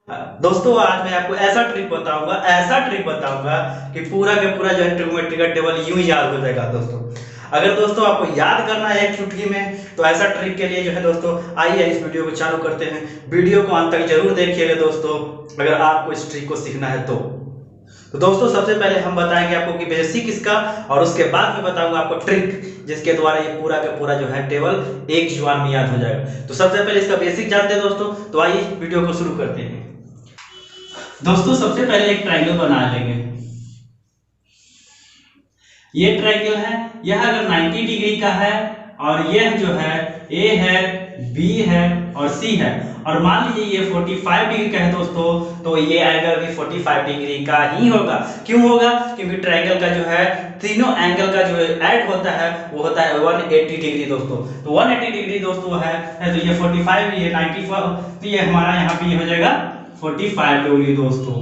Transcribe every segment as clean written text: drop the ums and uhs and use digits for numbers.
दोस्तों आज मैं आपको ऐसा ट्रिक बताऊंगा कि पूरा का पूरा जो है ट्रिग्नोमेट्री का टेबल यूं ही याद हो जाएगा दोस्तों। अगर दोस्तों आपको याद करना है एक चुटकी में, तो ऐसा ट्रिक के लिए जो है दोस्तों, आइए इस वीडियो को चालू करते हैं। वीडियो को अंत तक जरूर देखिएगा दोस्तों, अगर आपको इस ट्रिक को सीखना है तो दोस्तों सबसे पहले हम बताएंगे आपको कि बेसिक इसका, और उसके बाद में बताऊंगा आपको ट्रिक जिसके द्वारा ये पूरा का पूरा जो है टेबल एक जुबान में याद हो जाएगा। तो सबसे पहले इसका बेसिक जानते हैं दोस्तों, तो आइए वीडियो को शुरू करते हैं। दोस्तों सबसे पहले एक ट्रायंगल बना लेंगे। ये ट्रायंगल है, यह अगर 90 डिग्री का है और यह जो है ए है, बी है और सी है, और मान लीजिए ये 45 डिग्री का है दोस्तों, तो ये एंगल भी 45 डिग्री का ही होगा। क्यों होगा? क्योंकि ट्रायंगल का जो है तीनों एंगल का जो ऐड होता है वो होता है 180 डिग्री दोस्तों। तो 180 डिग्री दोस्तों है तो ये 45, ये 94, तो ये हमारा यहाँ पे हो जाएगा 45 डिग्री दोस्तों।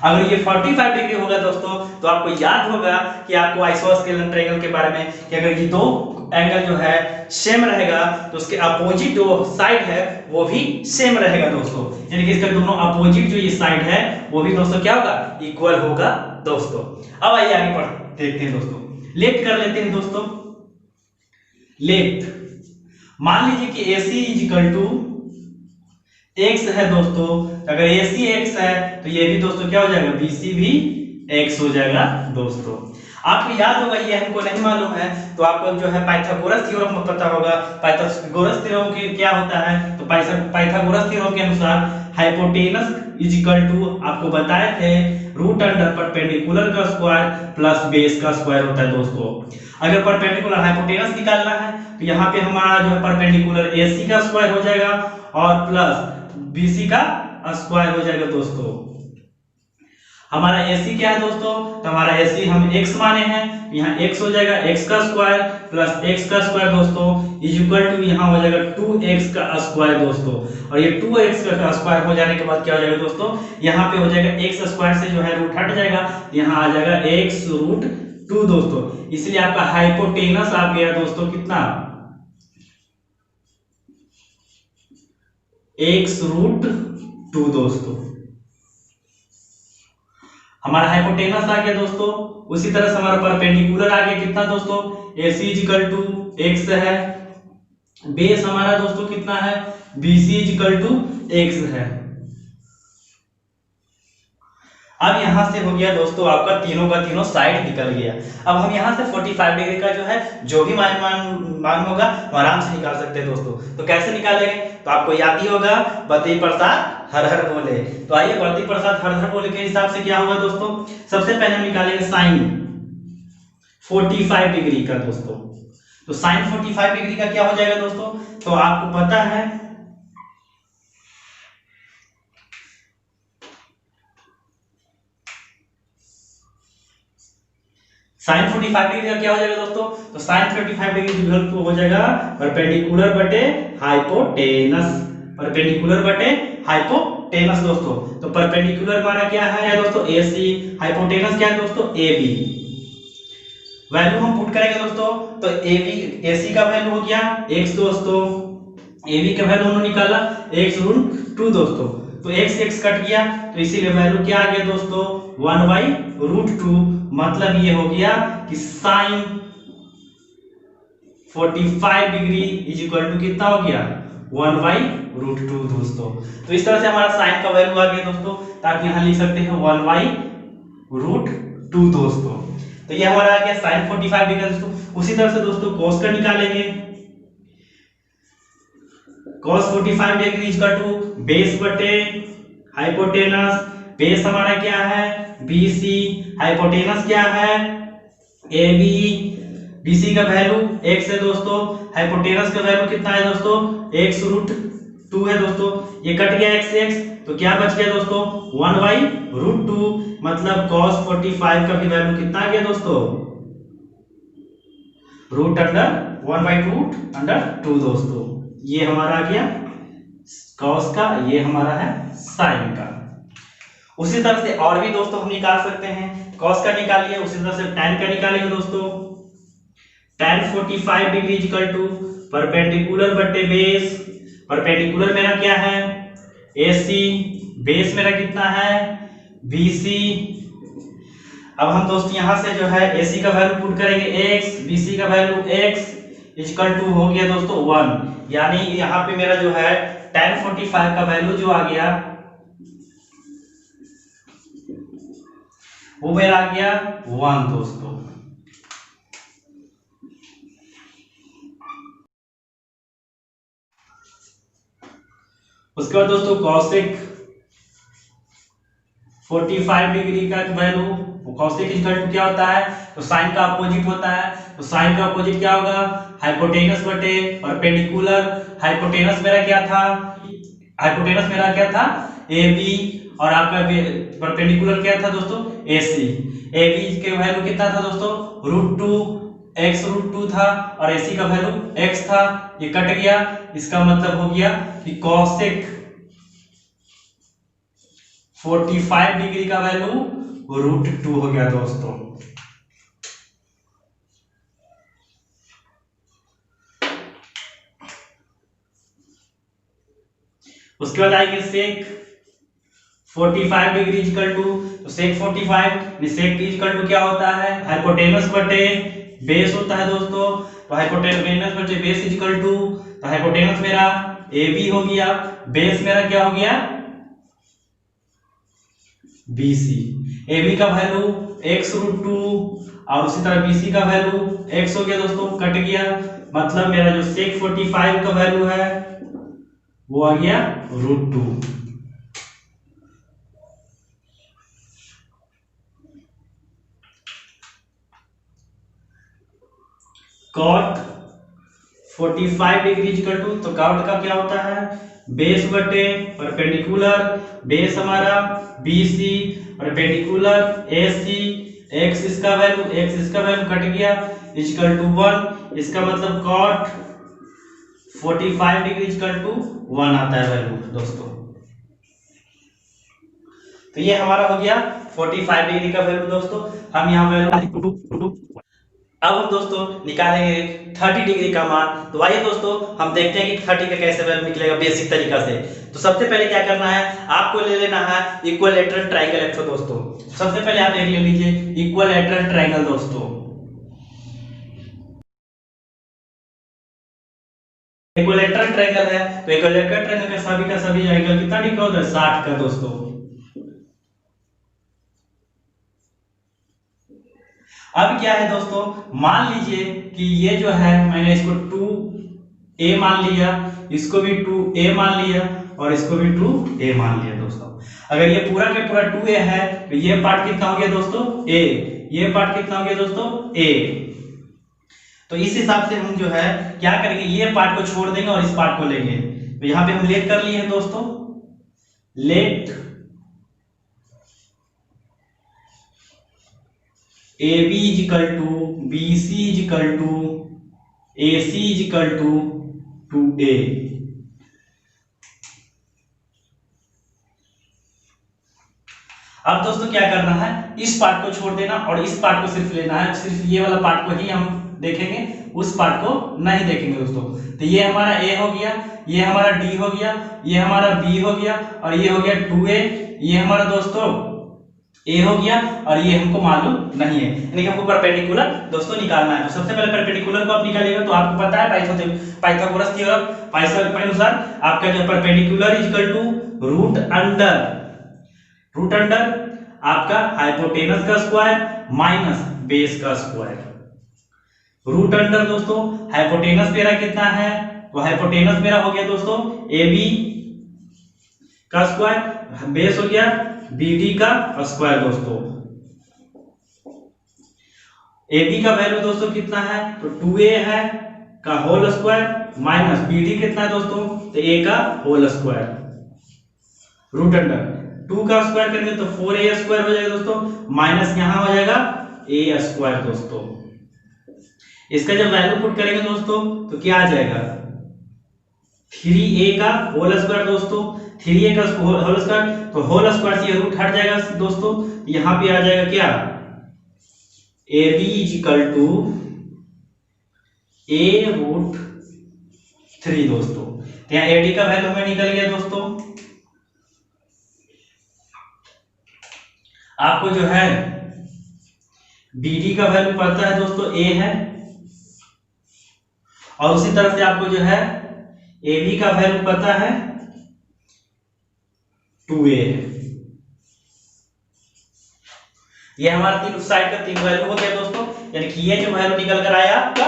अगर ये 45 डिग्री होगा दोस्तों, तो आपको याद होगा कि आपको आइसोस्केलेटन ट्रायंगल के बारे में कि अगर ये दो एंगल जो है सेम रहेगा तो उसके अपोजिट जो साइड है वो भी सेम रहेगा दोस्तों। यानी कि इसका दोनों अपोजिट जो ये साइड है वो भी दोस्तों क्या होगा? इक्वल होगा दोस्तों। अब आइए आगे बढ़ देखते हैं दोस्तों। लेफ्ट कर लेते हैं दोस्तों। लेफ्ट मान लीजिए कि AC इक्वल टू x है दोस्तों। अगर AC x है तो ये भी दोस्तों क्या हो जाएगा? BC भी x हो जाएगा दोस्तों। आपको याद होगा, ये हमको नहीं मालूम है तो आपको जो है पाइथागोरस थ्योरम पता होगा। पाइथागोरस थ्योरम की क्या होता है? तो पाइथागोरस थ्योरम के अनुसार हाइपोटेनस इज इक्वल टू, आपको बताए थे, रूट अंडर परपेंडिकुलर का स्क्वायर प्लस बेस का स्क्वायर होता है दोस्तों। अगर परपेंडिकुलर हाइपोटेनस निकालना है तो यहाँ पे हमारा जो है परपेंडिकुलर AC का स्क्वायर हो जाएगा और प्लस BC का स्क्वायर हो जाएगा दोस्तों। हमारा AC क्या है दोस्तों? तो हमारा AC हम x माने हैं, यहाँ x हो जाएगा x का स्क्वायर प्लस x का स्क्वायर दोस्तों इज इक्वल टू, यहाँ हो जाएगा 2x का स्क्वायर दोस्तों। और ये 2x का स्क्वायर हो जाने के बाद क्या हो जाएगा दोस्तों? यहाँ पे हो जाएगा x स्क्वायर से जो है रूट हट जाएगा, यहाँ आ जाएगा x रूट 2 दोस्तों। इसलिए आपका हाइपोटेनस आ गया दोस्तों कितना? x रूट 2 दोस्तों। हमारा हाइपोटेनस आ गया दोस्तों। उसी तरह से हमारा परपेंडिकुलर आ गया कितना दोस्तों? AC इक्वल टू x है, बेस हमारा दोस्तों कितना है? BC इक्वल टू x है। अब यहां से हो गया दोस्तों आपका तीनों का तीनों साइड निकल गया। अब हम यहां से 45 डिग्री का जो है जो भी मान होगा हम आराम से निकाल सकते हैं दोस्तों। तो कैसे निकालेंगे? तो आपको याद ही होगा, बद्री प्रसाद हर हर बोले। तो आइए बद्री प्रसाद हर हर बोले के हिसाब से क्या होगा दोस्तों? सबसे पहले हम निकालेंगे साइन 45 डिग्री का दोस्तों। तो साइन 45 डिग्री का क्या हो जाएगा दोस्तों? तो आपको पता है साइन 45 डिग्री का क्या हो जाएगा दोस्तों? तो साइन 45 डिग्री इक्वल टू हो जाएगा परपेंडिकुलर बटे हाइपोटेनस, परपेंडिकुलर बटे हाइपोटेनस दोस्तों। तो परपेंडिकुलर हमारा क्या है दोस्तों? AC, हाइपोटेनस क्या है दोस्तों? AB। वैल्यू हम पुट करेंगे दोस्तों, तो AC का वैल्यू हो गया x दोस्तों, AB का वैल्यू हमने निकाला x रूट 2 दोस्तों। तो x कट गया, तो इसीलिए वैल्यू क्या आ गया दोस्तों? 1/√2। मतलब ये हो गया कि sine 45 degree is equal to कितना हो गया? 1/√2 दोस्तों। तो इस तरह से हमारा साइन का वैल्यू आ गया दोस्तों, ताकि यहां लिख सकते हैं 1/√2 दोस्तों। तो ये हमारा आ गया साइन 45 डिग्री दोस्तों। उसी तरह से दोस्तों cos का निकालेंगे। cos 45 degree is equal to base बटे हाइपोटेनस। बेस हमारा क्या है? BC, हाइपोटेनस क्या है? AB। BC का वैल्यू x है दोस्तों, हाइपोटेनस का वैल्यू कितना है दोस्तों? x रूट 2 है दोस्तों। ये कट गया x, तो क्या बच गया दोस्तों? 1/√2। मतलब cos 45 का भी वैल्यू कितना आ गया दोस्तों? रूट अंडर 1/√2 दोस्तों। ये हमारा आ गया cos का, ये हमारा है sin का। उसी तरह से और भी दोस्तों हम निकाल सकते हैं। cos का निकालिए, उसी तरह से tan का निकालेंगे दोस्तों। tan 45 degree equal to perpendicular बटे बेस। परपेंडिकुलर मेरा क्या है? AC बेस मेरा कितना है BC। अब हम दोस्त यहां से जो है AC का वैल्यू पुट करेंगे x, BC का वैल्यू x इक्वल टू हो गया दोस्तों 1, यानी यहाँ पे मेरा जो है tan 45 का वैल्यू जो आ गया वो मेरा आ गया 1 दोस्तों। उसके बाद दोस्तों cosec 45 डिग्री का वैल्यू, cosec इक्वल टू क्या होता है, तो साइन का अपोजिट होता है, तो साइन का अपोजिट क्या होगा, हाइपोटेनस बटे परपेंडिकुलर। हाइपोटेनस मेरा क्या था, हाइपोटेनस मेरा क्या था AB, और आपका परपेंडिकुलर क्या था दोस्तों AC। AB के वैल्यू कितना था दोस्तों √2 x √2 था, और AC का वैल्यू x था, ये कट गया, इसका मतलब हो गया कि cosec 45 डिग्री का वैल्यू √2 हो गया दोस्तों। उसके बाद आएंगे sec 45 डिग्री इक्वल टू, तो sec 45 sec इक्वल टू क्या होता है, हाइपोटेनस बटे बेस होता है दोस्तों। तो हाइपोटेनस बटे बेस इक्वल टू, तो हाइपोटेनस मेरा AB हो गया, बेस मेरा क्या हो गया BC। AB का वैल्यू x √2 और उसी तरह BC का वैल्यू x हो गया दोस्तों, कट गया, मतलब मेरा जो sec 45 का वैल्यू है वो आ गया √2। cot 45 डिग्री इक्वल टू, तो cot का क्या होता है बेस बटे परपेंडिकुलर, बेस हमारा BC, परपेंडिकुलर AC, x इसका वैल्यू कट गया इक्वल टू 1, इसका मतलब cot 45 डिग्री इक्वल टू 1 आता है वैल्यू दोस्तों। तो ये हमारा हो गया 45 डिग्री का वैल्यू दोस्तों। हम यहाँ वैल्यू अब हम दोस्तों निकालेंगे 30 डिग्री का मान। तो आइए दोस्तों हम देखते हैं कि 30 का कैसे वैल्यू निकलेगा बेसिक तरीका से। तो सबसे पहले क्या करना है, आपको ले लेना है इक्विलैटरल ट्रायंगल एक दोस्तों। सबसे पहले आप एक ले लीजिए इक्विलैटरल ट्रायंगल दोस्तों। इक्विलैटरल ट्रायंगल है, तो इक्विलैटरल ट्रायंगल का सभी एंगल कितना डिग्री होता है 60 का दोस्तों। अब क्या है दोस्तों, मान लीजिए कि ये जो है मैंने इसको 2a मान लिया, इसको भी 2a मान लिया, और इसको भी 2a मान लिया दोस्तों। अगर ये पूरा के पूरा 2a है तो ये पार्ट कितना हो गया दोस्तों a, ये पार्ट कितना हो गया दोस्तों a। तो इस हिसाब से हम जो है क्या करेंगे, ये पार्ट को छोड़ देंगे और इस पार्ट को लेंगे। तो यहाँ पे हम लेट कर लिए हैं दोस्तों, let AB equal to BC equal to AC equal to 2A। अब दोस्तों क्या करना है, इस पार्ट को छोड़ देना और इस पार्ट को सिर्फ लेना है, सिर्फ ये वाला पार्ट को ही हम देखेंगे, उस पार्ट को नहीं देखेंगे दोस्तों। तो ये हमारा A हो गया, ये हमारा D हो गया, ये हमारा B हो गया, और ये हो गया 2A। ये हमारा दोस्तों A हो गया, और ये हमको मालूम नहीं है, यानी कि हमको परपेंडिकुलर दोस्तों निकालना है। तो सबसे पहले परपेंडिकुलर को आप निकालिएगा। तो आपको पता है पाइथागोरस थ्योरम, पाइथागोरस के अनुसार आपका जो perpendicular equal to root under आपका हाइपोटेनस का स्क्वायर माइनस बेस का स्क्वायर। रूट अंडर दोस्तों हाइपोटेनस मेरा कितना है, तो हाइपोटेनस मेरा हो गया दोस्तों AB का स्क्वायर, बेस हो गया BD का स्क्वायर दोस्तों। AB का वैल्यू दोस्तों कितना है, तो 2A है का होल स्क्वायर माइनस BD कितना है दोस्तों, तो A का होल स्क्वायर। रूट अंडर 2 का स्क्वायर करेंगे तो 4A स्क्वायर हो जाएगा दोस्तों, माइनस यहां हो जाएगा A स्क्वायर दोस्तों। इसका जब वैल्यू पुट करेंगे दोस्तों तो क्या आ जाएगा 3A का होल स्क्वायर दोस्तों, 3A का होल स्क्वायर, तो होल स्क्वायर से रूट हट जाएगा दोस्तों, यहां पे आ जाएगा क्या AB इक्वल टू A√3 दोस्तों। तो यहाँ AD का वैल्यू हमें निकल गया दोस्तों आपको जो है BD का वैल्यू पता है दोस्तों A है, और उसी तरह से आपको जो है AB का वैल्यू पता है 2A है। ये हमारा तीन साइड का तीन वैल्यू हो गया दोस्तों, यानी कि ये जो वैल्यू निकल कर आया आपका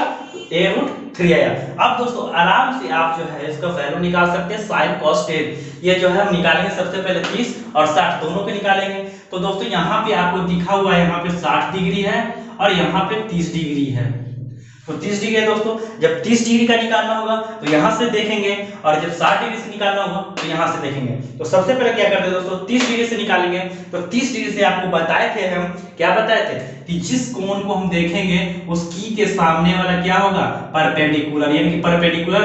A√3 आया। अब दोस्तों आराम से आप जो है इसका वैल्यू निकाल सकते हैं sin cos tan। ये जो है हम निकालेंगे सबसे पहले 30 और 60 दोनों के निकालेंगे। तो दोस्तों यहाँ पे आपको दिखा हुआ है, यहाँ पे 60 डिग्री है और यहाँ पे 30 डिग्री है। तो 30 डिग्री है दोस्तों, जब 30 डिग्री का निकालना होगा तो यहाँ से देखेंगे, और जब 60 डिग्री से निकालना होगा तो यहाँ से देखेंगे। तो सबसे पहले क्या करते हैं दोस्तों, 30 डिग्री से निकालेंगे। तो 30 डिग्री से आपको बताए थे हम, क्या बताए थे कि जिस कोण को हम देखेंगे उसकी के सामने वाला क्या होगा, परपेंडिकुलर, यानी कि परपेंडिकुलर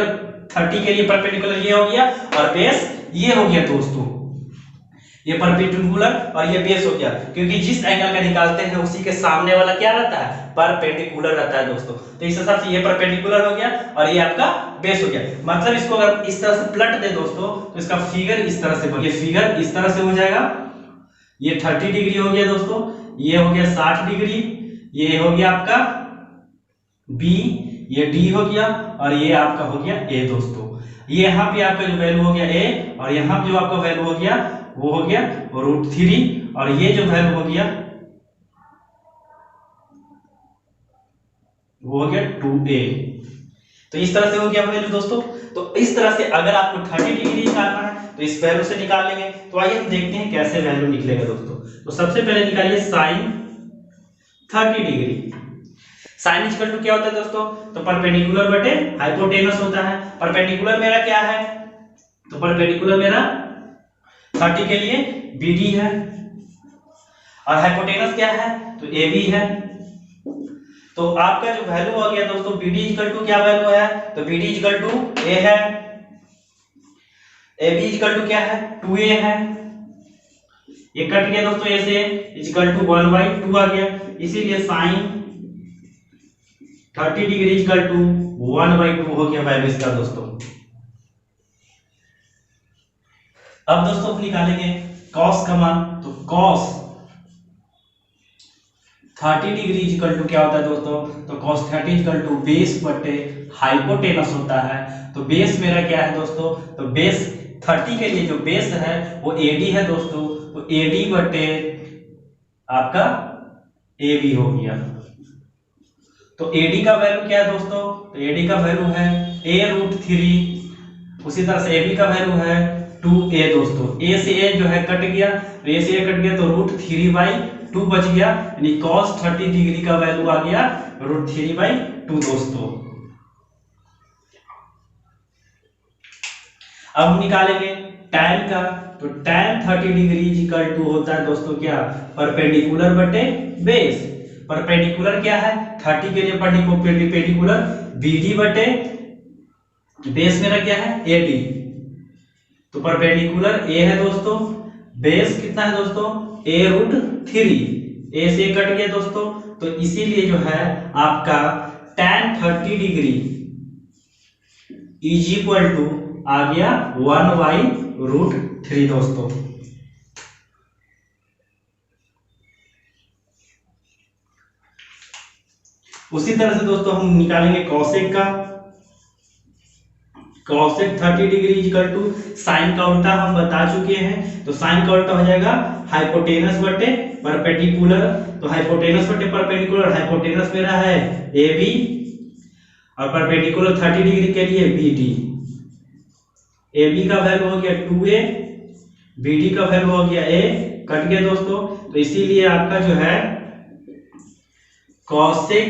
30 के लिए परपेंडिकुलर ये हो गया और बेस ये हो गया दोस्तों, ये परपेंडिकुलर और ये बेस हो गया, क्योंकि जिस एंगल का निकालते हैं उसी के सामने वाला क्या रहता है, परपेंडिकुलर रहता है दोस्तों। तो इस हिसाब से ये परपेंडिकुलर हो गया और ये आपका बेस हो गया। मतलब इसको अगर इस तरह से पलट दे दोस्तों तो इसका फिगर इस तरह से, ये फिगर इस तरह से हो जाएगा। ये 30 डिग्री हो गया दोस्तों, ये हो गया 60 डिग्री, ये हो गया आपका B, ये D हो गया और ये आपका हो गया A दोस्तों। ये यहाँ पे आपका जो वैल्यू हो गया A, और यहाँ पे जो आपका वैल्यू हो गया वो हो गया √3, और ये जो वैल्यू हो गया वो हो गया 2A। तो इस तरह से हो गया वैल्यू दोस्तों। तो इस तरह से अगर आपको 30 डिग्री निकालना है तो इस वैल्यू से निकाल लेंगे। तो आइए हम देखते हैं कैसे वैल्यू निकलेगा दोस्तों। तो सबसे पहले निकालिए sin 30 degree. Sine equal to क्या होता है दोस्तों, तो परपेंडिकुलर बटे हाइपोटेनस होता है। परपेंडिकुलर मेरा क्या है, तो परपेंडिकुलर मेरा 30 के लिए BD है, और हाइपोटेनस क्या है, तो AB है। तो आपका जो वैल्यू हो गया दोस्तों BD इक्वल टू क्या वैल्यू है, तो BD इक्वल टू A है, AB इक्वल टू क्या है, 2A है। ये कट गया दोस्तों, A से इक्वल टू 1/2 आ गया, इसीलिए साइन 30 डिग्री इक्वल टू 1/2 हो गया वैल्यू इसका दोस्तों। अब दोस्तों हम निकालेंगे cos का मान। तो cos 30 डिग्री इक्वल टू क्या होता है दोस्तों, तो cos 30 इक्वल टू बेस बटे हाइपोटेनस होता है। तो बेस मेरा क्या है दोस्तों, तो बेस 30 के लिए जो बेस है वो AD है दोस्तों। तो AD बटे आपका AB हो गया। तो AD का वैल्यू क्या है दोस्तों, तो AD का वैल्यू है A√3। उसी तरह से AB का वैल्यू है 2A दोस्तों। A से A जो है कट गया, तो A से A कट गया तो √3/2 बच गया, यानी cos 30 डिग्री का वैल्यू आ गया √3/2 दोस्तों। अब निकालेंगे tan का। तो tan 30 डिग्री इक्वल टू होता है दोस्तों क्या, परपेंडिकुलर बटे बेस। परपेंडिकुलर क्या है, 30 के लिए परपेंडिकुलर BD बटे बेस मेरा क्या है AD। तो परपेंडिकुलर A है दोस्तों, बेस कितना है दोस्तों A√3, A से कट गया दोस्तों। तो इसीलिए जो है आपका tan 30 degree is equal to आ गया 1/√3 दोस्तों। उसी तरह से दोस्तों हम निकालेंगे कॉसेक का। Cosec 30 degree equal to sine का उल्टा हम बता चुके हैं। तो साइन का उल्टा हो जाएगा हाइपोटेनस बटे परपेंडिकुलर। तो हाइपोटेनस बटे परपेंडिकुलर, हाइपोटेनस मेरा है AB और परपेंडिकुलर 30 डिग्री के लिए BD। AB का वैल्यू हो गया 2A, BD का वैल्यू हो गया A, कट गया दोस्तों। तो इसीलिए आपका जो है कॉसेक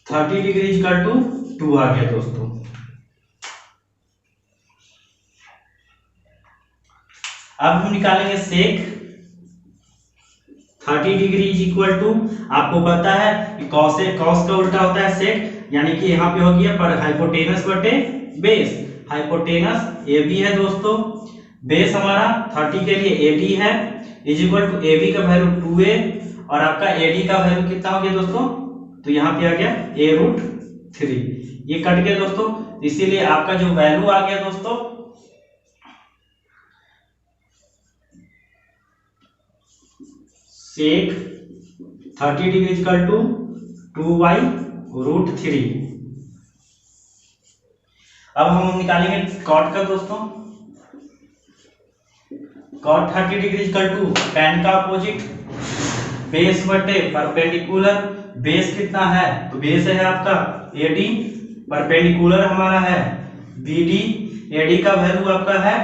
30 डिग्री इक्वल टू 2 आ गया दोस्तों। अब हम निकालेंगे सेक 30 डिग्री इक्वल टू, आपको पता है कि कॉस का उल्टा होता है सेक, यानी कि यहाँ पे हो गया पर हाइपोटेनस बटे बेस। हाइपोटेनस AB है दोस्तों, बेस हमारा 30 के लिए AD है, इज इक्वल टू AB का वैल्यू 2A और आपका AD का वैल्यू कितना हो गया दोस्तों, तो यहाँ पे आ गया A√3। ये कट गया दोस्तों, इसीलिए आपका जो वैल्यू आ गया दोस्तों सेक 30 डिग्री इक्वल टू 2/√3। अब हम निकालेंगे कॉट का दोस्तों। Cot 30 degree equal to tan का अपोजिट बेस बटे परपेंडिकुलर। बेस कितना है? तो बेस है आपका AD, परपेंडिकुलर हमारा है BD। AD का वैल्यू आपका है,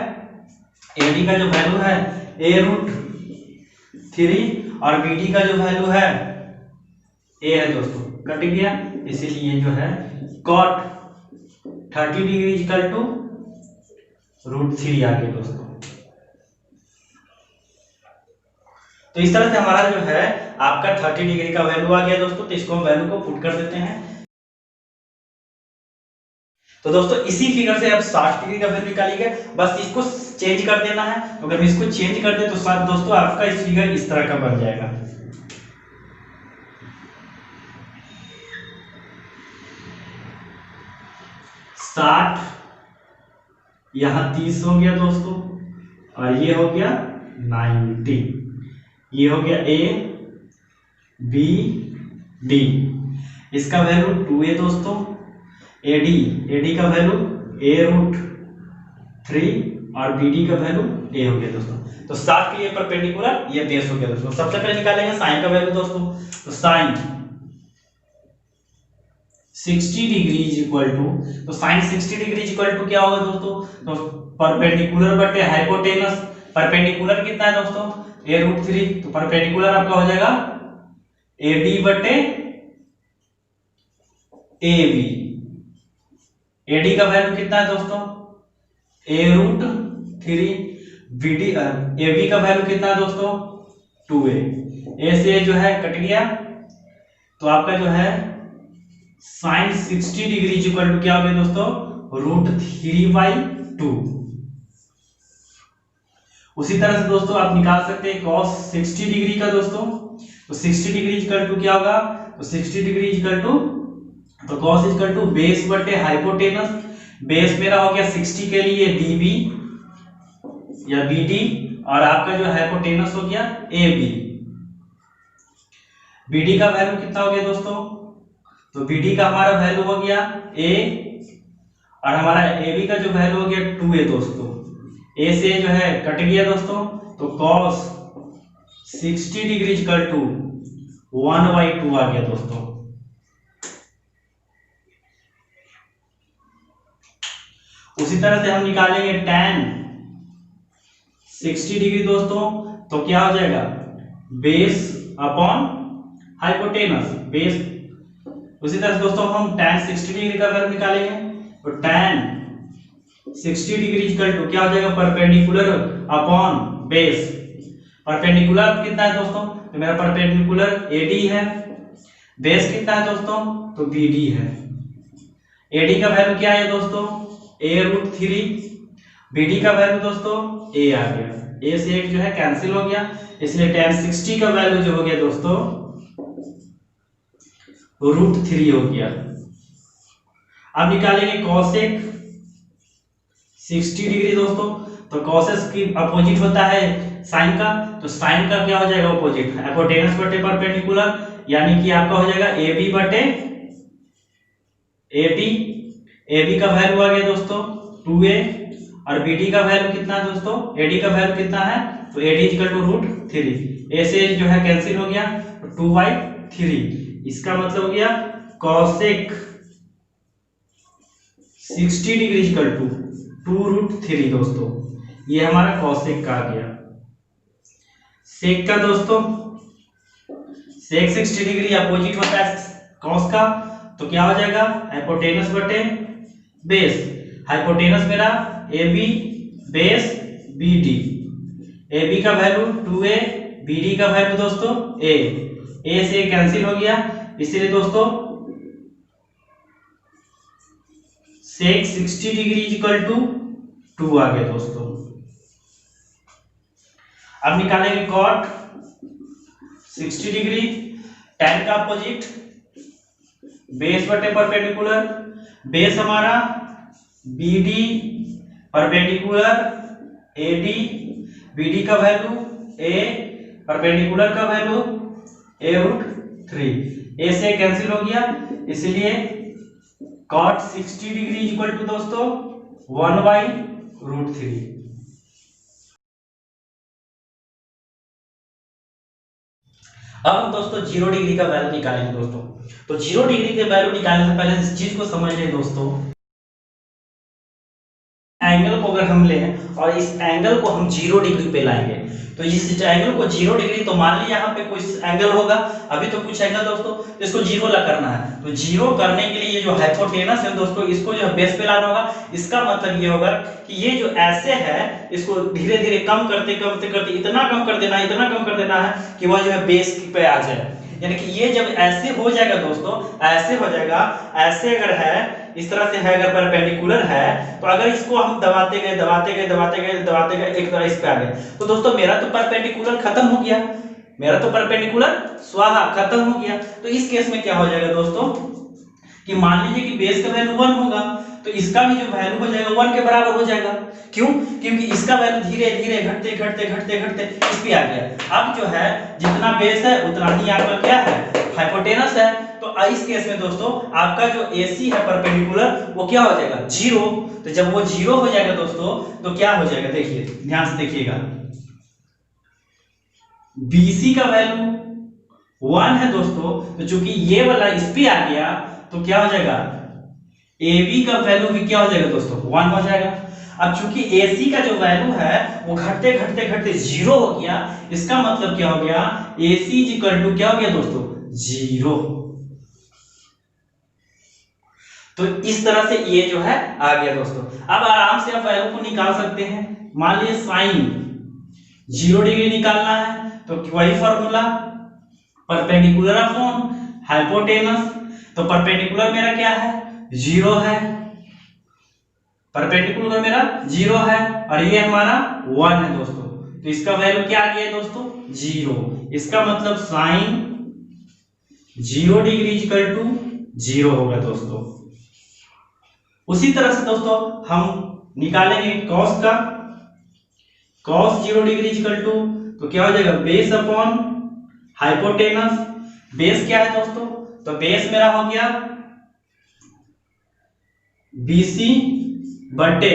AD का जो वैल्यू है A√3 और BD का जो वैल्यू है A है दोस्तों। कट गया, इसीलिए जो है cot 30 डिग्री इक्वल टू √3 आ गया दोस्तों। तो इस तरह से हमारा जो है आपका 30 डिग्री का वैल्यू आ गया दोस्तों। तो इसको हम वैल्यू को पुट कर देते हैं। तो दोस्तों इसी फिगर से अब 60 डिग्री का वैल्यू निकालिएगा, बस इसको चेंज कर देना है। तो अगर इसको चेंज कर दे तो साथ दोस्तों आपका इस फिगर इस तरह का बन जाएगा। साठ, यहां 30 हो गया दोस्तों, और ये हो गया 90। ये हो गया A B D। इसका वैल्यू 2 है दोस्तों। AD का वैल्यू A√3 और BD का वैल्यू A हो गया दोस्तों। तो 60 के लिए परपेंडिकुलर ये बेस हो गया दोस्तों। सबसे पहले निकालेंगे साइन का वैल्यू दोस्तों। तो साइन 60 डिग्री इक्वल टू, तो साइन 60 डिग्री इक्वल टू क्या होगा दोस्तों? तो परपेंडिकुलर बटे हाइपोटेनस। परपेंडिकुलर कितना है दोस्तों? A√3। तो परपेंडिकुलर आपका हो जाएगा AD बटे AB। AD का वैल्यू कितना है दोस्तों? A√3। BD AB का वैल्यू कितना है दोस्तों? 2A। A से जो है कट गया, तो आपका जो है साइन 60 डिग्री इक्वल टू क्या हो गया दोस्तों? √3/2। उसी तरह से दोस्तों आप निकाल सकते हैं cos 60 डिग्री का दोस्तों। तो 60 डिग्री इक्वल टू क्या होगा? तो 60 डिग्री इक्वल टू, तो cos इक्वल टू बेस बटे हाइपोटेनस। बेस मेरा हो गया 60 के लिए DB या BD, और आपका जो हाइपोटेनस हो गया AB। BD का वैल्यू कितना हो गया दोस्तों? तो BD का हमारा वैल्यू हो गया A, और हमारा AB का जो वैल्यू हो गया 2A दोस्तों। A से जो है कट गया दोस्तों, तो cos 60 डिग्री इक्वल टू 1/2 आ गया दोस्तों। उसी तरह से हम निकालेंगे tan 60 डिग्री दोस्तों। तो क्या हो जाएगा? Base upon hypotenuse. बेस, उसी तरह से दोस्तों हम tan 60 डिग्री का वैल्यू निकालेंगे। तो tan 60 डिग्री इक्वल टू क्या हो जाएगा? Perpendicular upon base. परपेंडिकुलर कितना है दोस्तों? तो मेरा परपेंडिकुलर AD है। बेस कितना है दोस्तों? तो BD है। AD का वैल्यू क्या है दोस्तों? A√3। BD का वैल्यू दोस्तों A आ गया। A से एक जो है कैंसिल हो गया, इसलिए tan 60 का वैल्यू जो हो गया दोस्तों √3 हो गया। अब निकालेंगे cosec 60 डिग्री दोस्तों। तो cosec की अपोजिट होता है साइन का, तो साइन का क्या हो जाएगा? अपोजिट हाइपोटेनस बटे परपेंडिकुलर, यानी कि आपका हो जाएगा AB बटे AD। AB का वैल्यू आ गया दोस्तों 2A, और BD का वैल्यू कितना है दोस्तों? AD का वैल्यू कितना है? तो AD इक्वल टू √3। A से जो है कैंसिल हो गया, तो 2/3। इसका मतलब हो गया cosec 60 डिग्री इक्वल टू 2√3 दोस्तों। ये हमारा cosec का आ गया। sec का दोस्तों, sec 60 डिग्री अपोजिट होता है cos का, तो क्या हो जाएगा? हाइपोटेनस बटे बेस। हाइपोटेनस मेरा AB, बेस BD। AB का वैल्यू 2A, BD का वैल्यू दोस्तों A से कैंसिल हो गया, इसीलिए दोस्तों sec 60 डिग्री इक्वल टू 2 आ गया दोस्तों। अब निकालेंगे cot 60 डिग्री। tan का अपोजिट बेस बटे परपेंडिकुलर। बेस हमारा BD, परपेंडिकुलर AD, BD का वैल्यू A, परपेंडिकुलर का वैल्यू a√3, a से कैंसिल हो गया, इसलिए cot 60 डिग्री इक्वल टू दोस्तों 1/√3। अब हम दोस्तों 0 डिग्री का वैल्यू निकालेंगे दोस्तों। तो 0 डिग्री के वैल्यू निकालने से पहले इस चीज को समझ लें दोस्तों, एंगल को अगर हम लें और इस एंगल को हम 0 डिग्री पे लाएंगे, तो इस एंगल को 0 डिग्री, तो मान लीजिए यहाँ पे कोई एंगल होगा, अभी तो कुछ एंगल दोस्तों, इसको 0 ला करना है। तो 0 करने के लिए ये जो हाइपोटेनस है दोस्तों, इसको जो बेस पे लाना होगा। इसका मतलब ये होगा कि ये जो ऐसे है, इसको धीरे धीरे कम करते करते करते इतना कम कर देना है, इतना कम कर देना है कि वह जो है बेस पे आ जाए। यानी कि ये जब ऐसे हो जाएगा दोस्तों, ऐसे हो जाएगा, ऐसे अगर है, इस तरह से है, अगर परपेंडिकुलर है, तो अगर इसको हम दबाते गए दबाते गए दबाते गए दबाते गए, एक तरह इस पे आ गए, तो दोस्तों मेरा तो परपेंडिकुलर खत्म हो गया, मेरा तो परपेंडिकुलर स्वाहा खत्म हो गया। तो इस केस में क्या हो जाएगा दोस्तों कि मान लीजिए कि बेस का वैल्यू 1 होगा, तो इसका भी जो वैल्यू हो जाएगा 1 के बराबर हो जाएगा। क्यों? क्योंकि इसका वैल्यू धीरे धीरे घटते घटते घटते घटते इस पे आ गया। अब जो है जितना बेस है उतना ही आपका क्या है, हाइपोटेनस है। तो इस केस में दोस्तों आपका जो AC है परपेंडिकुलर, वो क्या हो जाएगा 0। तो जब वो 0 हो जाएगा दोस्तों, तो क्या हो जाएगा, देखिए ध्यान से देखिएगा, BC का वैल्यू 1 है दोस्तों, तो चूंकि ये वाला इस पे आ गया, तो क्या हो जाएगा, AB का वैल्यू भी क्या हो जाएगा दोस्तों 1 हो जाएगा। अब चूंकि AC का जो वैल्यू है वो घटते घटते घटते 0 हो गया, इसका मतलब क्या हो गया, AC इक्वल टू क्या हो गया दोस्तों 0। तो इस तरह से ये जो है आ गया दोस्तों। अब आराम से आप वैल्यू को निकाल सकते हैं। मान लीजिए साइन 0 डिग्री निकालना है, तो वही फॉर्मूला, परपेंडिकुलर अपॉन हाइपोटेनस। तो परपेंडिकुलर मेरा क्या है 0 है, परपेंडिकुलर मेरा 0 है, और ये हमारा 1 है दोस्तों। तो इसका वैल्यू क्या आ गया दोस्तों 0। इसका मतलब साइन 0 डिग्री इक्वल टू 0 होगा दोस्तों। उसी तरह से दोस्तों हम निकालेंगे कॉस का, कॉस 0 डिग्री इक्वल टू, तो क्या हो जाएगा बेस अपॉन हाइपोटेनस। बेस क्या है दोस्तों, तो बेस मेरा हो गया BC बटे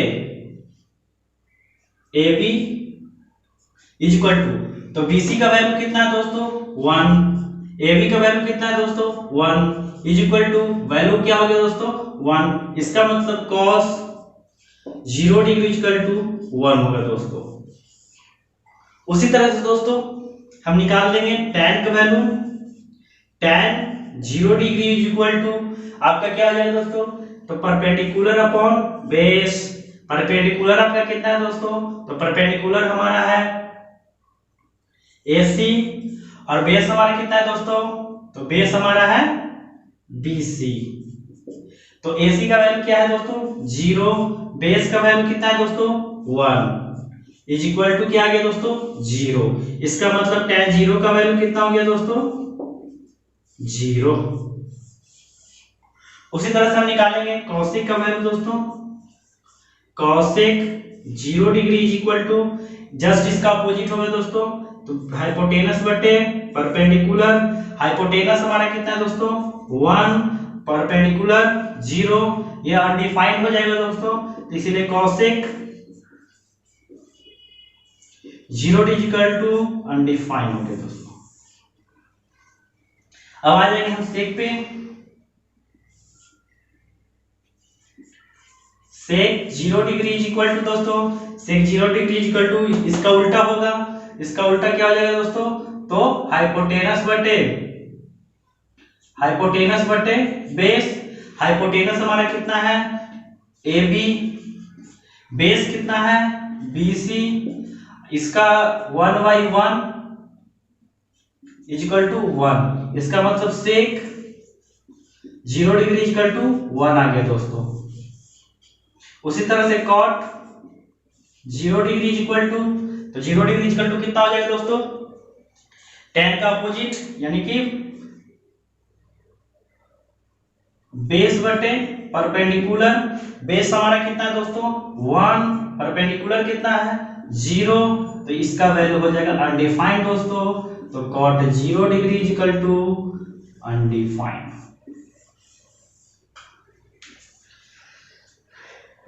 AB इज इक्वल टू, तो BC का वैल्यू कितना है दोस्तों 1, AB का वैल्यू कितना है दोस्तों 1, इज इक्वल टू वैल्यू क्या हो गया दोस्तों 1। इसका मतलब cos 0 डिग्री इक्वल टू 1 होगा दोस्तों। उसी तरह से दोस्तों हम निकाल देंगे tan का value, tan 0 degree is equal to आपका क्या हो जाएगा दोस्तों, तो परपेंडिकुलर अपॉन बेस। परपेंडिकुलर आपका कितना है दोस्तों, तो परपेंडिकुलर हमारा है AC, और बेस हमारा कितना है दोस्तों, तो बेस हमारा है BC। तो AC का वैल्यू क्या है दोस्तों 0, बेस का वैल्यू कितना है दोस्तों 1, इज इक्वल टू क्या आ गया दोस्तों 0। इसका मतलब tan 0 का वैल्यू कितना हो गया दोस्तों 0। उसी तरह से हम निकालेंगे कॉसेक का वैल्यू दोस्तों, cosec 0 degree is equal to, just इसका अपोजिट होगा दोस्तों, तो हाइपोटेनस बटे परपेंडिकुलर। हाइपोटेनस हमारा कितना है दोस्तों 1, परपेंडिकुलर 0, ये अनडिफाइंड हो जाएगा दोस्तों, तो इसीलिए कॉसेक 0 इक्वल टू अनडिफाइंड हो गया दोस्तों। अब आ जाएंगे हम सेक पे। सेक 0 डिग्री इज इक्वल टू दोस्तों, सेक 0 डिग्री इज इक्वल टू इसका उल्टा होगा। इसका उल्टा क्या हो जाएगा दोस्तों, तो हाइपोटेनस बटे बेस। हाइपोटेनस हमारा कितना है AB, बेस कितना है BC, इसका 1/1 इज इक्वल टू 1। इसका मतलब sec 0 degree is equal to 1 आ गया दोस्तों। उसी तरह से cot 0 degree is equal to, तो 0 डिग्री इज इक्वल टू कितना हो जाएगा दोस्तों, tan का अपोजिट यानी कि बेस बटे परपेंडिकुलर। बेस हमारा कितना है दोस्तों 1, परपेंडिकुलर कितना है 0, तो इसका वैल्यू हो जाएगा अनडिफाइंड दोस्तों। तो cot 0 degree is equal to undefined.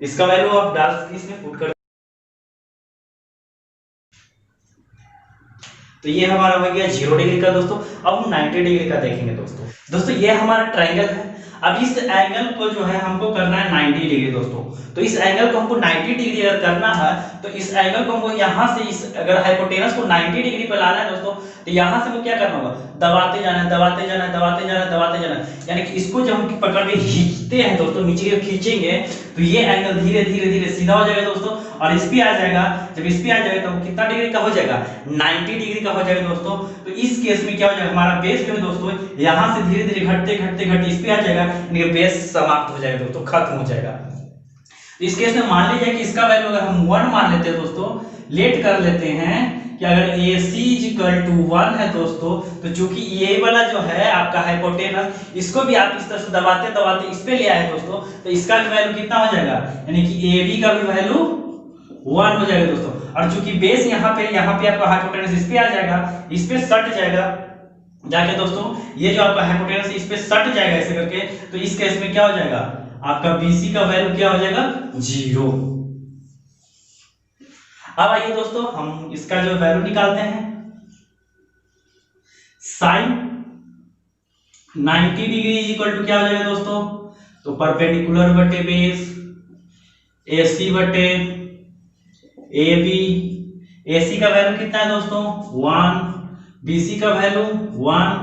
इसका वैल्यू आप डाल सकते इसमें पुट कर। तो ये हमारा हो गया 0 डिग्री का दोस्तों। अब हम 90 डिग्री का देखेंगे दोस्तों ये हमारा ट्रायंगल है। अब इस एंगल को जो है हमको करना है 90 डिग्री दोस्तों। तो इस एंगल को हमको 90 डिग्री अगर करना है तो इस एंगल को हमको यहाँ से इस अगर हाइपोटेनस को 90 डिग्री पर लाना है दोस्तों, तो यहाँ से हमें क्या करना होगा, दबाते जाना है, दबाते जाना है, दबाते जाना है, दबाते जाना है। यानी कि इसको जब हम पकड़ के खींचते हैं दोस्तों, नीचे की खींचेंगे तो ये एंगल धीरे धीरे धीरे सीधा हो जाएगा दोस्तों, और इस पे आ जाएगा। जब इस पे आ जाएगा तो कितना डिग्री का हो जाएगा, 90 डिग्री का हो जाएगा दोस्तों। तो इस केस में क्या हो जाएगा, हमारा बेस जो है दोस्तों यहाँ से धीरे धीरे घटते घटते घटते इस पे आ जाएगा, यानी बेस समाप्त हो जाएगा दोस्तों, खत्म हो जाएगा। इस केस में मान लीजिए कि इसका वैल्यू अगर हम 1 मान लेते हैं दोस्तों, लेट कर लेते हैं कि अगर AC = 1 है दोस्तों, तो चूंकि ये वाला जो है आपका हाइपोटेनस, इसको भी आप इस तरह से दबाते दबाते इस पे ले आए दोस्तों, तो इसका वैल्यू कितना हो जाएगा, यानी कि AB का भी वैल्यू 1 हो जाएगा दोस्तों। और चूंकि बेस यहाँ पे आपका हाइपोटेनस इस पे आ जाएगा, इस पे सट जाएगा जाके दोस्तों, ये जो आपका हाइपोटेनस इस पे सट जाएगा ऐसे करके, तो इस केस में क्या हो जाएगा, आपका BC का वैल्यू क्या हो जाएगा, 0। अब आइए दोस्तों हम इसका जो वैल्यू निकालते हैं। Sine 90 degree is equal to क्या हो जाएगा दोस्तों, तो परपेंडिकुलर बटे बेस AC बटे AB। AC का वैल्यू कितना है दोस्तों, 1। BC का वैल्यू 1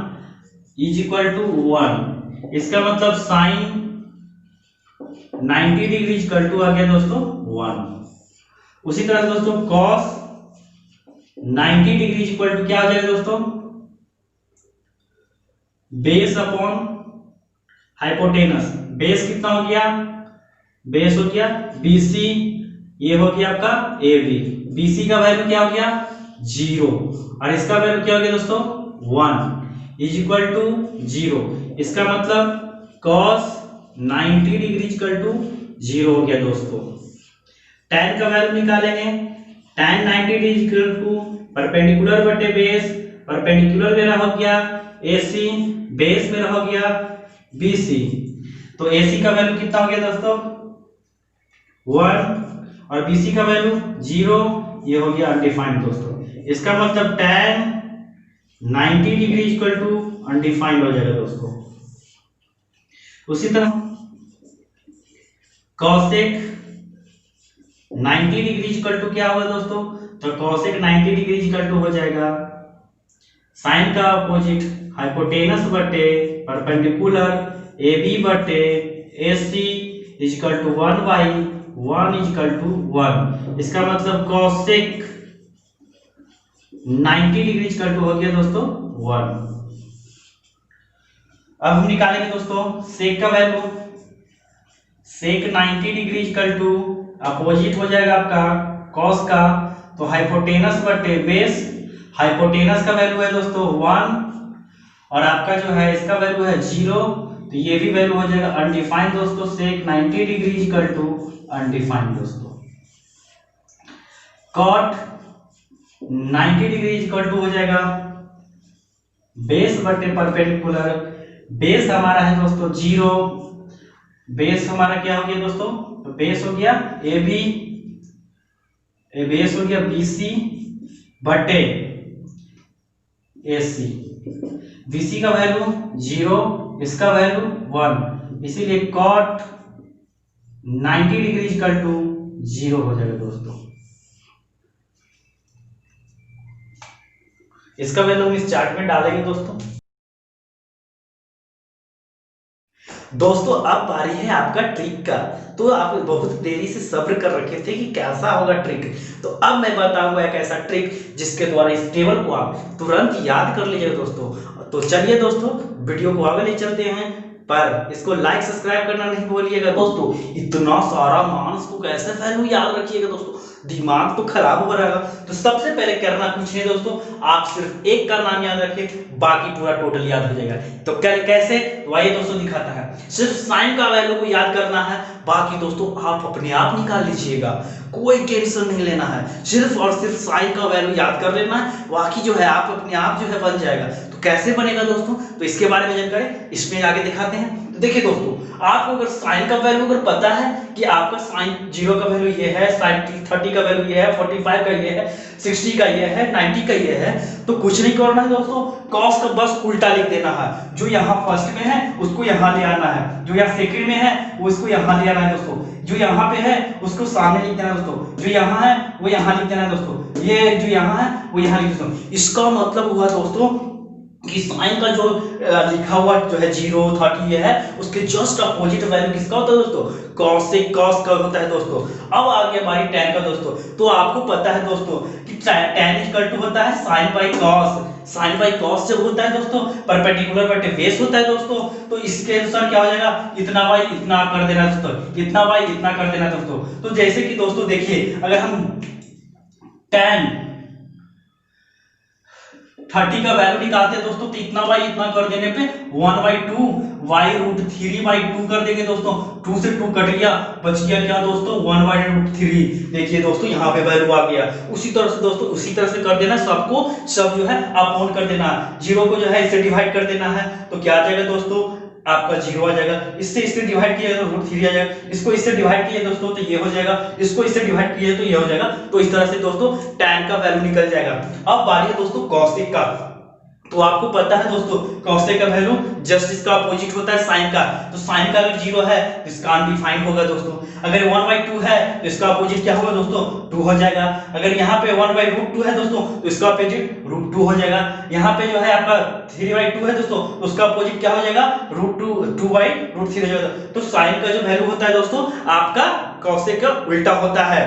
इज इक्वल टू 1। इसका मतलब sine 90 degree is equal to आ गया दोस्तों 1। उसी तरह से दोस्तों cos 90 degree is equal to क्या हो जाएगा दोस्तों, बेस अपॉन हाइपोटेनस। बेस कितना हो गया, बेस हो गया BC, ये हो गया आपका AB। BC का वैल्यू क्या हो गया, 0, और इसका वैल्यू क्या हो गया दोस्तों, 1 इज इक्वल टू 0। इसका मतलब cos 90 degree is equal to 0 हो गया दोस्तों। tan का वैल्यू निकालेंगे, tan 90 degree is equal to perpendicular बटे बेस, परपेंडिकुलर मेरा हो गया AC, बेस मेरा हो गया BC। तो AC का वैल्यू कितना हो गया दोस्तों, 1, और BC का वैल्यू 0, ये हो गया अनडिफाइंड दोस्तों। इसका मतलब tan 90 degree equal to undefined हो जाएगा दोस्तों। उसी तरह cosec 90 डिग्री इक्वल टू क्या होगा दोस्तों, तो cosec 90 डिग्री इक्वल टू हो जाएगा साइन का अपोजिट हाइपोटेनस बटे परपेंडिकुलर AB बटे AC equal to 1/1 equal to 1। इसका मतलब cosec 90 डिग्री इक्वल टू हो गया दोस्तों 1। अब हम निकालेंगे दोस्तों sec का value. sec 90 degree equal to opposite हो जाएगा आपका cos का, तो हाइपोटेनस बटे बेस। हाइपोटेनस का वैल्यू है दोस्तों 1, और आपका जो है इसका वैल्यू है 0, तो ये भी वैल्यू हो जाएगा अनडिफाइंड दोस्तों। sec 90 degree equal to undefined दोस्तों। cot 90 डिग्री इक्वल टू हो जाएगा बेस बटे परपेंडिकुलर। बेस हमारा है दोस्तों 0, बेस हमारा क्या हो गया दोस्तों, तो बेस हो गया AB, बेस हो गया BC बटे AC। BC का वैल्यू 0, इसका वैल्यू 1, इसीलिए cot 90 डिग्री इक्वल टू 0 हो जाएगा दोस्तों। इसका वैल्यू हम इस चार्ट में डालेंगे दोस्तों। दोस्तों अब बारी है आपका ट्रिक का। तो आप बहुत देरी से सब्र कर रखे थे कि कैसा होगा ट्रिक, तो अब मैं बताऊंगा एक ऐसा ट्रिक जिसके द्वारा इस टेबल को आप तुरंत याद कर लीजिए दोस्तों। तो चलिए दोस्तों वीडियो को आगे ले चलते हैं, पर इसको लाइक सब्सक्राइब करना नहीं भूलिएगा दोस्तों। इतना सारा मास को कैसे वैल्यू याद रखिएगा दोस्तों, दिमाग तो खराब हो रहेगा। तो सबसे पहले करना कुछ नहीं दोस्तों, आप सिर्फ एक का नाम याद रखें, बाकी पूरा टोटल याद हो जाएगा। तो कैसे, तो आइए दोस्तों दिखाता है। सिर्फ साइन का वैल्यू को याद करना है, बाकी दोस्तों आप अपने आप निकाल लीजिएगा, कोई टेंशन नहीं लेना है। सिर्फ और सिर्फ साइन का वैल्यू याद कर लेना है, बाकी जो है आप अपने आप जो है बन जाएगा। तो कैसे बनेगा दोस्तों, तो इसके बारे में जानकारी इसमें आगे दिखाते हैं। तो देखिए दोस्तों, आपको अगर साइन का वैल्यू अगर पता है कि आपका साइन 0 का वैल्यू ये है, साइन 30 का वैल्यू ये है, 45 का ये है, 60 का ये है, 90 का ये है, तो कुछ नहीं करना है दोस्तों, कॉस का बस उल्टा लिख देना है। जो यहाँ फर्स्ट में है उसको यहाँ ले आना है, जो यहाँ सेकंड में है वो इसको यहाँ ले आना है दोस्तों, जो यहाँ पे है उसको सामने लिख देना है दोस्तों, जो यहाँ है वो यहाँ लिख देना है दोस्तों, ये जो यहाँ है वो यहाँ लिख देना। इसका मतलब हुआ दोस्तों कि साइन का जो लिखा हुआ जो है 0, 30 ये है, उसके जस्ट अपोजिट वैल्यू किसका होता है दोस्तों, cos से cos का होता है दोस्तों। अब आ गया हमारी tan का दोस्तों। तो आपको पता है दोस्तों कि tan इक्वल टू होता है sin by cos, sin by cos जब होता है दोस्तों परपेंडिकुलर बटे बेस होता है दोस्तों, तो इसके अनुसार क्या हो जाएगा, इतना बाई इतना कर देना दोस्तों, इतना बाई इतना कर देना दोस्तों। तो जैसे कि दोस्तों देखिए, अगर हम tan 30 का वैल्यू निकालते हैं दोस्तों, तो इतना बाई इतना कर देने पे 1/2 y√3/2 कर देंगे दोस्तों। 2 से 2 कट गया, बच गया क्या दोस्तों 1/√3। देखिए दोस्तों यहाँ पे वैल्यू आ गया। उसी तरह से दोस्तों उसी तरह से कर देना, सबको सब जो है अपॉन कर देना, 0 को जो है इससे डिवाइड कर देना है। तो क्या आ जाएगा दोस्तों, आपका 0 आ जाएगा। इससे डिवाइड किया तो √3 आ जाएगा, इसको इससे डिवाइड किया दोस्तों तो ये हो जाएगा, इसको इससे डिवाइड किया तो ये हो जाएगा। तो इस तरह से दोस्तों tan का वैल्यू निकल जाएगा। अब बारी है दोस्तों cosec का। तो आपको पता है दोस्तों cosec का वैल्यू जस्ट इसका अपोजिट होता है sin का। तो sin का अगर 0 है तो इसका अनडिफाइंड होगा दोस्तों। अगर 1/2 है तो इसका अपोजिट क्या होगा दोस्तों, 2 हो जाएगा। अगर यहाँ पे 1/√2 है दोस्तों तो इसका अपोजिट √2 हो जाएगा। यहाँ पे जो है आपका 3/2 है दोस्तों, तो उसका अपोजिट क्या हो जाएगा, √2/√3 हो जाएगा। तो sin का जो वैल्यू होता है दोस्तों आपका cosec का उल्टा होता है।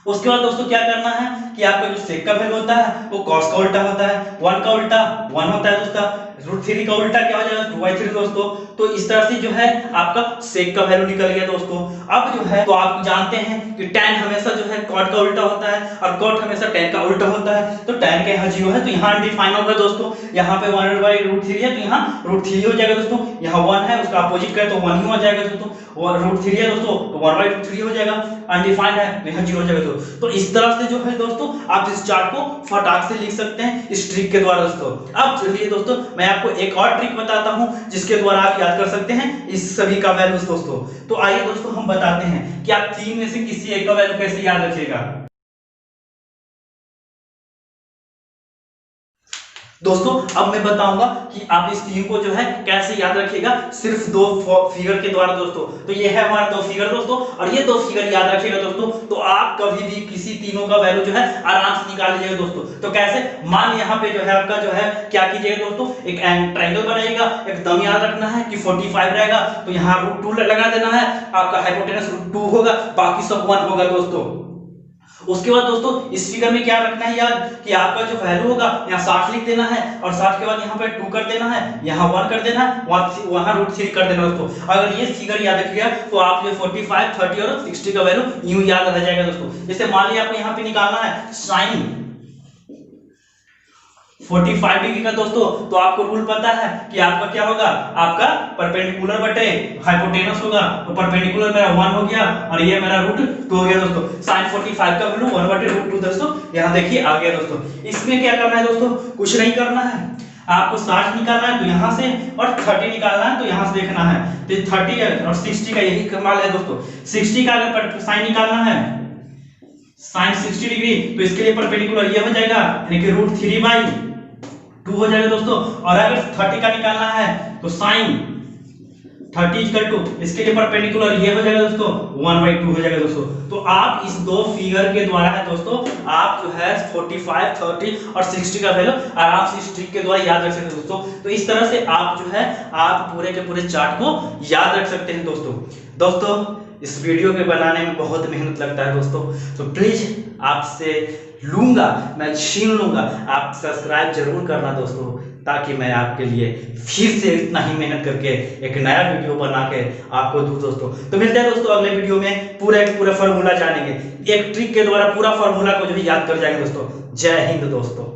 उसके बाद दोस्तों क्या करना है कि आपका जो sec का वैल्यू होता है वो cos का उल्टा होता है, 1 का उल्टा 1 होता है दोस्तों, √3 का उल्टा क्या हो जाएगा 2/3 दोस्तों। तो इस तरह से जो है आपका sec का वैल्यू निकल गया दोस्तों। अब जो है तो आप जानते हैं कि tan हमेशा जो है cot का उल्टा होता है और cot हमेशा tan का उल्टा होता है। तो tan का यहाँ 0 है तो यहाँ अनडिफाइन होगा दोस्तों। यहाँ पे 1/√3 है तो यहाँ √3 हो जाएगा दोस्तों। यहाँ 1 है उसका अपोजिट करें तो 1 ही हो जाएगा दोस्तों, और √3 है दोस्तों तो 1/3 हो जाएगा, अनडिफाइंड है तो यहाँ 0 हो जाएगा दोस्तों। तो इस तरह से जो है दोस्तों आप इस चार्ट को फटाक से लिख सकते हैं इस ट्रिक के द्वारा दोस्तों। अब चलिए दोस्तों मैं आपको एक और ट्रिक बताता हूं जिसके द्वारा आप याद कर सकते हैं इस सभी का वैल्यूज दोस्तों। तो आइए दोस्तों हम बताते हैं कि आप 3 में से किसी एक का वैल्यू कैसे याद रखिएगा। दोस्तों अब मैं बताऊंगा कि आप इस 3 को जो है कैसे याद रखिएगा सिर्फ 2 फिगर के द्वारा दोस्तों। तो ये है हमारा 2 फिगर दोस्तों, और ये 2 फिगर याद रखिएगा दोस्तों। तो आप कभी भी किसी तीनों का वैल्यू जो है आराम से निकाल लीजिएगा दोस्तों। तो कैसे, मान यहाँ पे जो है आपका जो है क्या कीजिएगा दोस्तों, एक ट्रायंगल बनाइएगा, एकदम याद रखना है कि 45 रहेगा तो यहाँ √2 लगा देना है, आपका हाइपोटेनस √2 होगा, बाकी सब 1 होगा दोस्तों। उसके बाद दोस्तों इस फिगर में क्या रखना है याद कि आपका जो वैल्यू होगा यहाँ 60 लिख देना है, और 60 के बाद यहाँ पे 2 कर देना है, यहाँ 1 कर देना है, वहां √3 कर देना दोस्तों। अगर ये फिगर याद रखिएगा तो आप ये 45, 30 और 60 का वैल्यू यूं याद रह जाएगा दोस्तों। जैसे मान लीजिए आपको यहाँ पे निकालना है sin 45 डिग्री का दोस्तों, तो आपको रूल पता है कि आपका क्या होगा, आपका परपेंडिकुलर बटे हाइपोटेनस होगा। तो परपेंडिकुलर मेरा 1 हो गया और ये मेरा √2 हो गया दोस्तों। sin 45 का वैल्यू 1/√2 दोस्तों यहाँ देखिए आ गया दोस्तों। इसमें क्या करना है दोस्तों, कुछ नहीं करना है, आपको 60 निकालना है तो यहाँ से, और 30 निकालना है तो यहाँ से देखना है। तो 30 और 60 का यही कमाल है दोस्तों। 60 का अगर साइन निकालना है sin 60 डिग्री तो इसके लिए परपेंडिकुलर ये हो जाएगा यानी कि √3/2 हो जाएगा दोस्तों। और अगर 30 का निकालना है तो sin 30 = इसके लिए परपेंडिकुलर ये हो जाएगा दोस्तों 1/2 हो जाएगा दोस्तों। तो आप इस 2 फिगर के द्वारा है दोस्तों आप जो है 45, 30 और 60 का वैल्यू आराम से इस ट्रिक के द्वारा याद रख सकते हैं दोस्तों। तो इस तरह से आप जो है आप पूरे के पूरे चार्ट को याद रख सकते हैं दोस्तों। इस वीडियो के बनाने में बहुत मेहनत लगता है दोस्तों, तो प्लीज आपसे लूंगा, मैं छीन लूंगा, आप सब्सक्राइब जरूर करना दोस्तों। ताकि मैं आपके लिए फिर से इतना ही मेहनत करके एक नया वीडियो बना के आपको दूं दोस्तों। तो मिलते हैं दोस्तों अगले वीडियो में, पूरा फार्मूला जानेंगे, एक ट्रिक के द्वारा पूरा फार्मूला को जो है याद कर जाएंगे दोस्तों। जय हिंद दोस्तों।